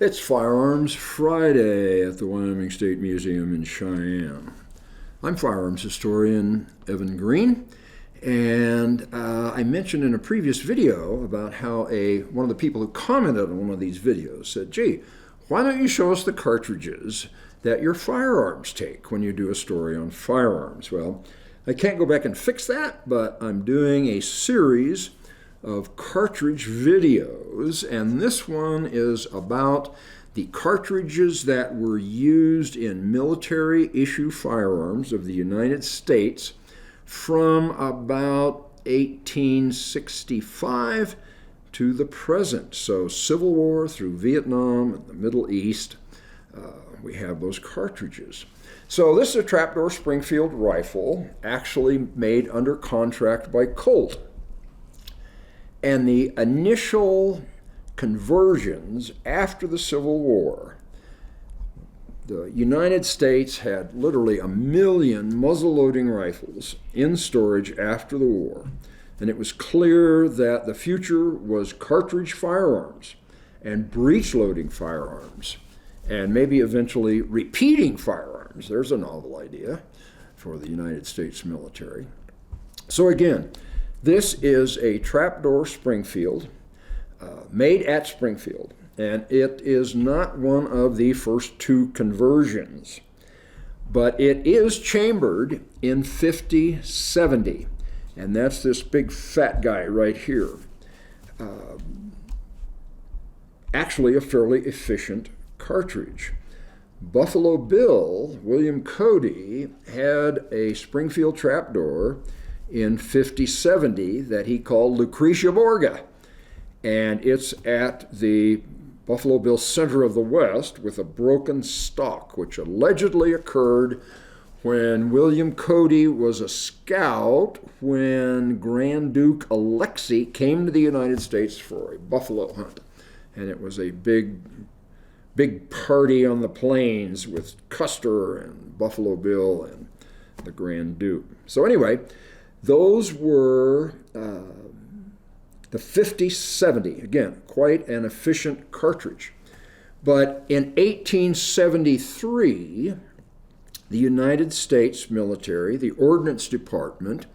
It's Firearms Friday at the Wyoming State Museum in Cheyenne. I'm firearms historian Evan Green, and I mentioned in a previous video about how one of the people who commented on one of these videos said, gee, why don't you show us the cartridges that your firearms take when you do a story on firearms? Well, I can't go back and fix that, but I'm doing a series of cartridge videos, and this one is about the cartridges that were used in military issue firearms of the United States from about 1865 to the present. So Civil War through Vietnam and the Middle East, we have those cartridges. So this is a trapdoor Springfield rifle, actually made under contract by Colt. And the initial conversions after the Civil War, the United States had literally 1 million muzzle-loading rifles in storage after the war. And it was clear that the future was cartridge firearms and breech-loading firearms, and maybe eventually repeating firearms. There's a novel idea for the United States military. So again, this is a trapdoor Springfield, made at Springfield, and it is not one of the first two conversions, but it is chambered in 50-70, and that's this big fat guy right here. Actually a fairly efficient cartridge. Buffalo Bill, William Cody, had a Springfield trapdoor in 50-70 that he called Lucretia Borgia. And it's at the Buffalo Bill Center of the West with a broken stock, which allegedly occurred when William Cody was a scout when Grand Duke Alexei came to the United States for a buffalo hunt. And it was a big party on the plains with Custer and Buffalo Bill and the Grand Duke. So anyway, those were the 50-70. Again, quite an efficient cartridge. But in 1873, the United States military, the Ordnance Department,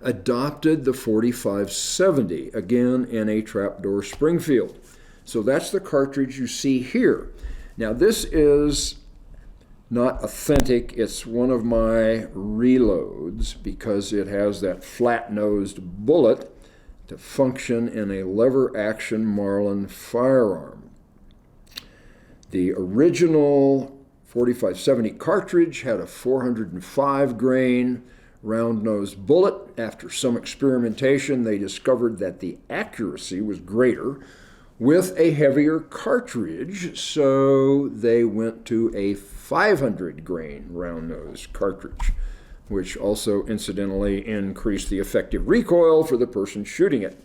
adopted the 45-70, again in a trapdoor Springfield. So that's the cartridge you see here. Now this is not authentic. It's one of my reloads because it has that flat-nosed bullet to function in a lever-action Marlin firearm. The original 45-70 cartridge had a 405-grain round-nosed bullet. After some experimentation, they discovered that the accuracy was greater with a heavier cartridge, so they went to a 500-grain round-nosed cartridge, which also incidentally increased the effective recoil for the person shooting it.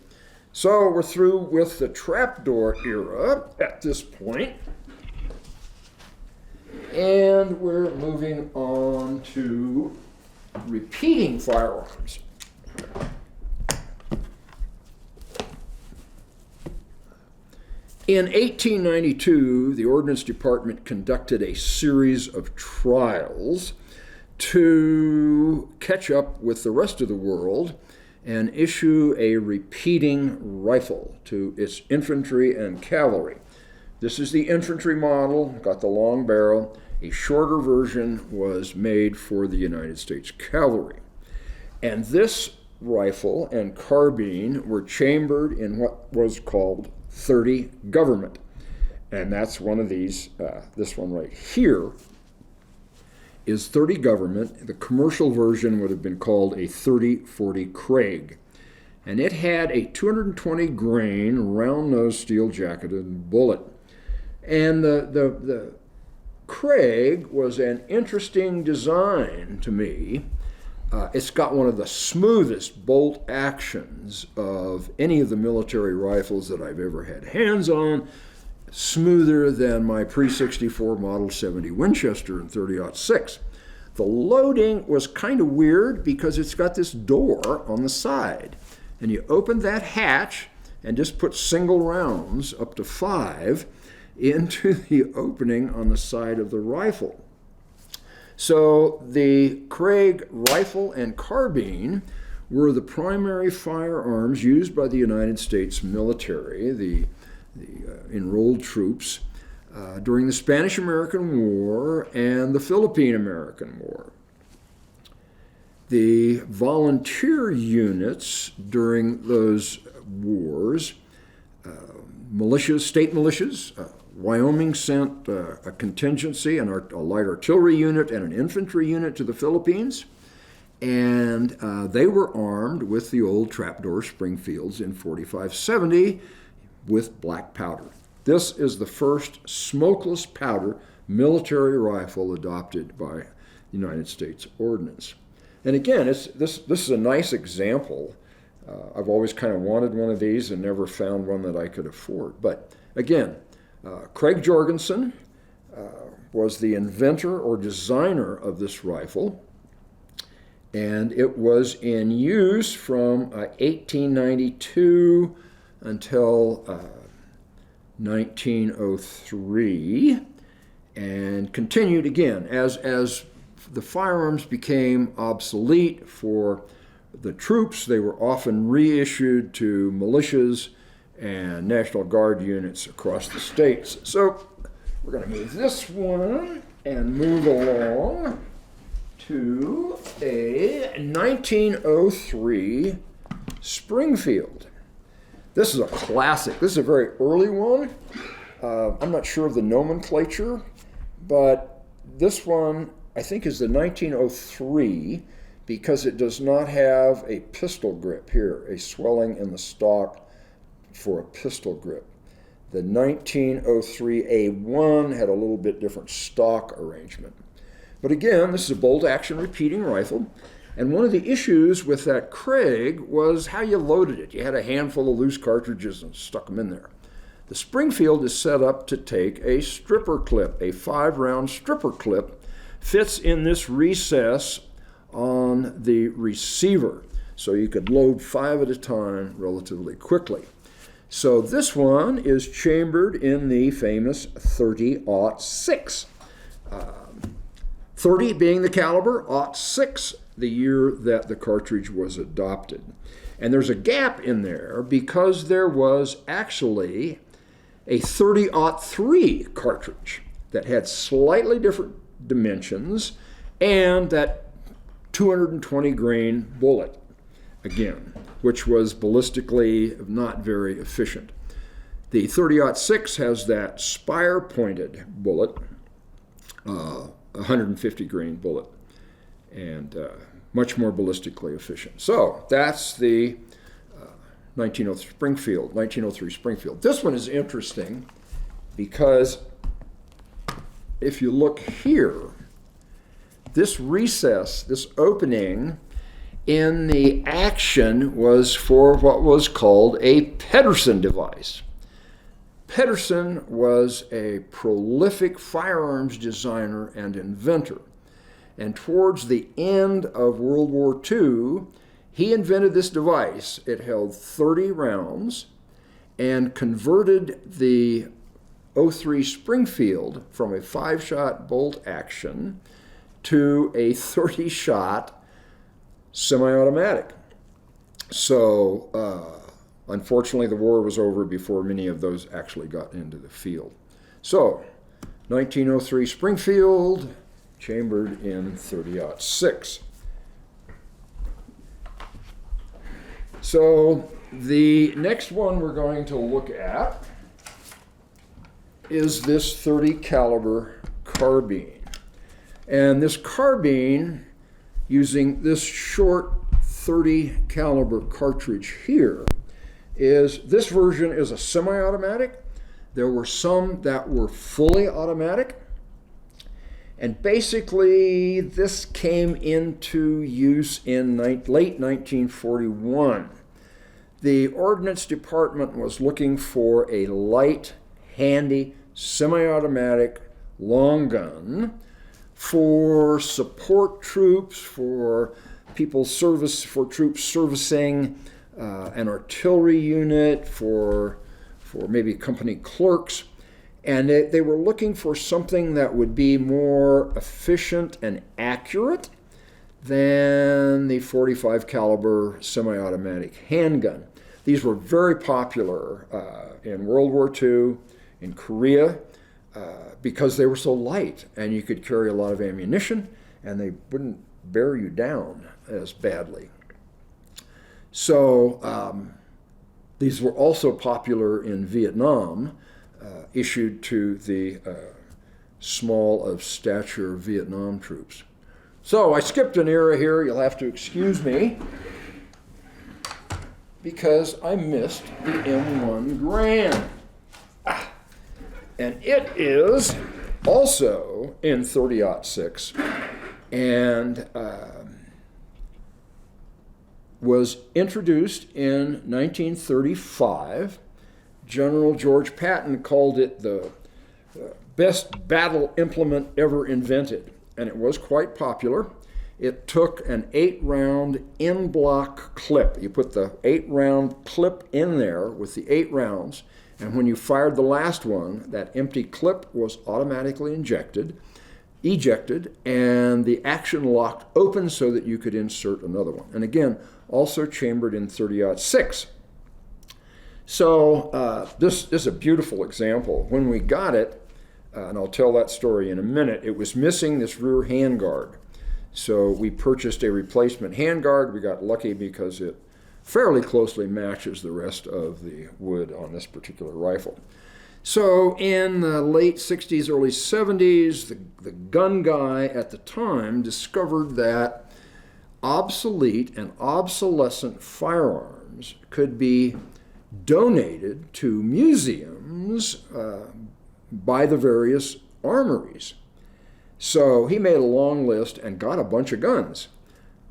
So we're through with the trapdoor era at this point, and we're moving on to repeating firearms. In 1892, the Ordnance Department conducted a series of trials to catch up with the rest of the world and issue a repeating rifle to its infantry and cavalry. This is the infantry model, got the long barrel. A shorter version was made for the United States cavalry. And this rifle and carbine were chambered in what was called 30 government. And that's one of these, this one right here is 30 government. The commercial version would have been called a 30-40 Craig. And it had a 220 grain round-nosed steel jacketed bullet. And the Craig was an interesting design to me. It's got one of the smoothest bolt actions of any of the military rifles that I've ever had hands on, smoother than my pre-64 Model 70 Winchester in 30-06. The loading was kind of weird because it's got this door on the side. And you open that hatch and just put single rounds up to 5, into the opening on the side of the rifle. So the Craig rifle and carbine were the primary firearms used by the United States military, the enrolled troops, during the Spanish-American War and the Philippine-American War. The volunteer units during those wars, militias, state militias, Wyoming sent a contingency, a light artillery unit and an infantry unit to the Philippines, and they were armed with the old trapdoor Springfields in 45-70 with black powder. This is the first smokeless powder military rifle adopted by the United States Ordnance. And again, this is a nice example. I've always kind of wanted one of these and never found one that I could afford. But again, Craig Jorgensen was the inventor or designer of this rifle, and it was in use from 1892 until 1903, and continued again as the firearms became obsolete for the troops. They were often reissued to militias and National Guard units across the states. So we're going to move this one and move along to a 1903 Springfield. This is a classic. This is a very early one. I'm not sure of the nomenclature, but this one I think is the 1903 because it does not have a pistol grip here, a swelling in the stock for a pistol grip. The 1903A1 had a little bit different stock arrangement. But again, this is a bolt-action repeating rifle. And one of the issues with that Craig was how you loaded it. You had a handful of loose cartridges and stuck them in there. The Springfield is set up to take a stripper clip, a 5-round stripper clip, fits in this recess on the receiver. So you could load 5 at a time relatively quickly. So this one is chambered in the famous 30-06. 30 being the caliber, 06 the year that the cartridge was adopted. And there's a gap in there because there was actually a 30-03 cartridge that had slightly different dimensions and that 220 grain bullet, again, which was ballistically not very efficient. The 30-06 has that spire-pointed bullet, 150 grain bullet, and much more ballistically efficient. So that's the 1903 Springfield. This one is interesting because if you look here, this recess, this opening in the action was for what was called a Pedersen device. Pedersen was a prolific firearms designer and inventor. And towards the end of World War II, he invented this device. It held 30 rounds and converted the 03 Springfield from a 5-shot bolt action to a 30-shot semi-automatic. So unfortunately, the war was over before many of those actually got into the field. So 1903 Springfield, chambered in 30-06. So the next one we're going to look at is this 30 caliber carbine. And this carbine, using this short 30 caliber cartridge here, this version is a semi-automatic. There were some that were fully automatic. And basically, this came into use in late 1941. The Ordnance Department was looking for a light, handy, semi-automatic long gun for support troops, for troops servicing an artillery unit, for maybe company clerks. And they were looking for something that would be more efficient and accurate than the .45 caliber semi-automatic handgun. These were very popular in World War II, in Korea, because they were so light and you could carry a lot of ammunition and they wouldn't bear you down as badly. So these were also popular in Vietnam, issued to the small of stature Vietnam troops. So I skipped an era here. You'll have to excuse me because I missed the M1 Garand. And it is also in 30-06 and was introduced in 1935. General George Patton called it the best battle implement ever invented, and it was quite popular. It took an 8-round in-block clip. You put the 8-round clip in there with the 8 rounds, and when you fired the last one, that empty clip was automatically ejected, and the action locked open so that you could insert another one. And again, also chambered in 30-06. So this is a beautiful example. When we got it, and I'll tell that story in a minute, it was missing this rear handguard. So we purchased a replacement handguard. We got lucky because it fairly closely matches the rest of the wood on this particular rifle. So in the late 60s, early 70s, the gun guy at the time discovered that obsolete and obsolescent firearms could be donated to museums by the various armories. So he made a long list and got a bunch of guns.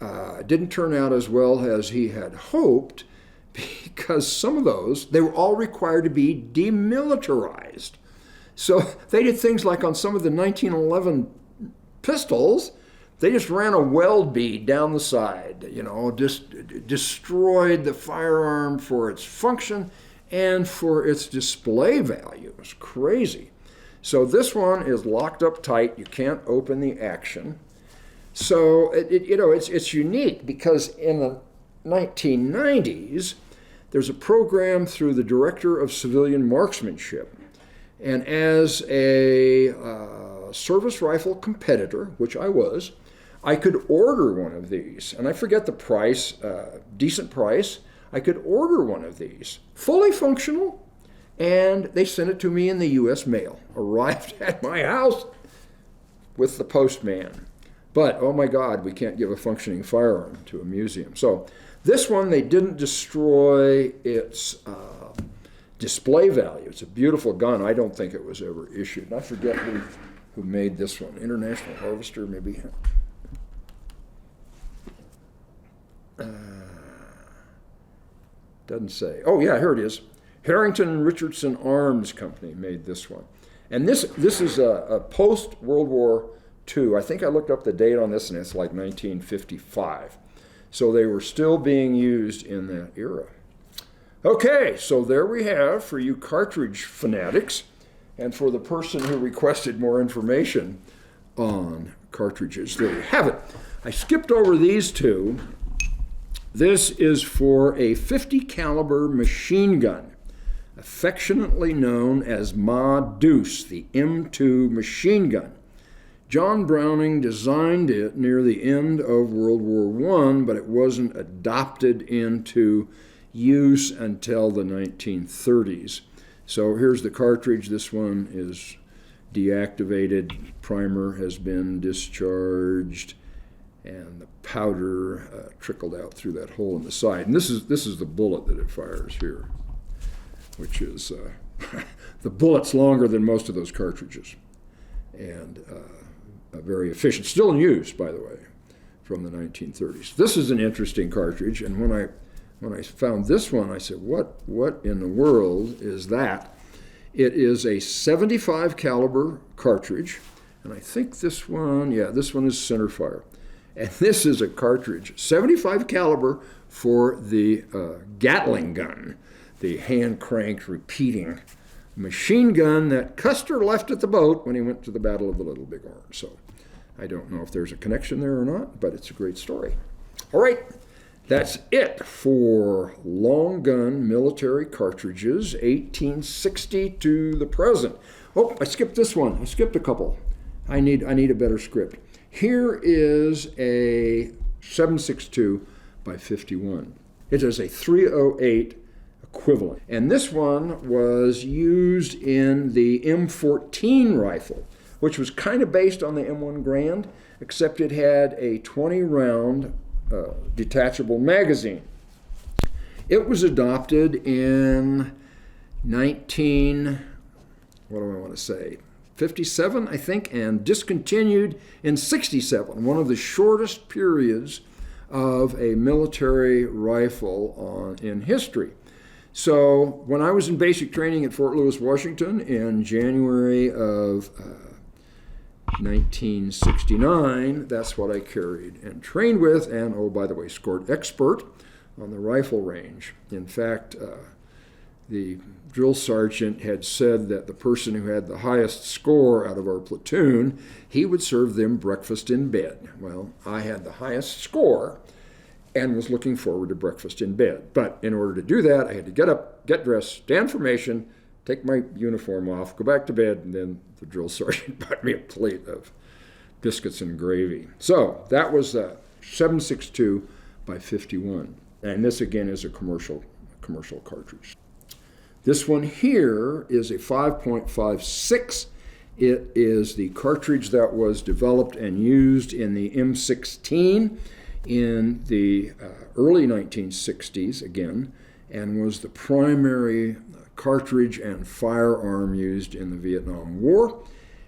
It didn't turn out as well as he had hoped because some of those, they were all required to be demilitarized. So they did things like on some of the 1911 pistols, they just ran a weld bead down the side, just destroyed the firearm for its function and for its display value. It was crazy. So this one is locked up tight. You can't open the action. So it's unique because in the 1990s, there's a program through the Director of Civilian Marksmanship. And as a service rifle competitor, which I was, I could order one of these. And I forget the price, decent price. I could order one of these, fully functional, and they sent it to me in the U.S. mail. Arrived at my house with the postman. But, oh my God, we can't give a functioning firearm to a museum. So this one, they didn't destroy its display value. It's a beautiful gun. I don't think it was ever issued. And I forget who made this one. International Harvester, maybe. Doesn't say. Oh, yeah, here it is. Harrington Richardson Arms Company made this one. And this is a post-World War II. I think I looked up the date on this, and it's like 1955. So they were still being used in that era. Okay, so there we have for you cartridge fanatics, and for the person who requested more information on cartridges. There you have it. I skipped over these two. This is for a .50 caliber machine gun, affectionately known as Ma Deuce, the M2 machine gun. John Browning designed it near the end of World War I, but it wasn't adopted into use until the 1930s. So here's the cartridge. This one is deactivated. Primer has been discharged, and the powder trickled out through that hole in the side. And this is the bullet that it fires here, which is the bullet's longer than most of those cartridges, and very efficient. Still in use, by the way, from the 1930s. This is an interesting cartridge, and when I found this one, I said, what in the world is that? It is a .75 caliber cartridge, and I think this one is centerfire. And this is a cartridge, .75 caliber for the Gatling gun, the hand-cranked repeating machine gun that Custer left at the boat when he went to the Battle of the Little Bighorn. So I don't know if there's a connection there or not, but it's a great story. All right, that's it for long gun military cartridges, 1860 to the present. Oh, I skipped this one. I skipped a couple. I need a better script. Here is a 7.62 by 51. It is a 308 equivalent. And this one was used in the M14 rifle, which was kind of based on the M1 Garand, except it had a 20-round detachable magazine. It was adopted in 57, I think, and discontinued in 67, one of the shortest periods of a military rifle in history. So when I was in basic training at Fort Lewis, Washington in January of 1969, that's what I carried and trained with, and oh, by the way, scored expert on the rifle range. In fact, the drill sergeant had said that the person who had the highest score out of our platoon, he would serve them breakfast in bed. Well, I had the highest score and was looking forward to breakfast in bed. But in order to do that, I had to get up, get dressed, stand formation, take my uniform off, go back to bed, and then the drill sergeant bought me a plate of biscuits and gravy. So that was 7.62 by 51. And this again is a commercial cartridge. This one here is a 5.56. It is the cartridge that was developed and used in the M16 in the early 1960s again, and was the primary cartridge and firearm used in the Vietnam War,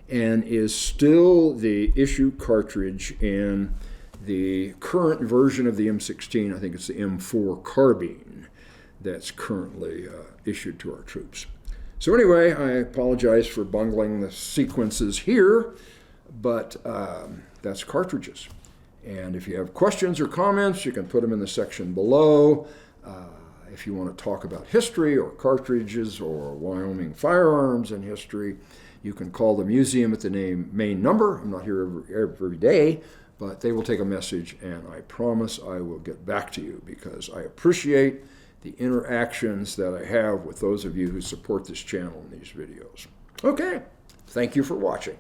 and is still the issue cartridge in the current version of the M16. I think it's the M4 Carbine that's currently issued to our troops. So anyway, I apologize for bungling the sequences here, but that's cartridges. And if you have questions or comments, you can put them in the section below. If you want to talk about history or cartridges or Wyoming firearms and history, you can call the museum at the main number. I'm not here every day, but they will take a message, and I promise I will get back to you because I appreciate the interactions that I have with those of you who support this channel and these videos. Okay, thank you for watching.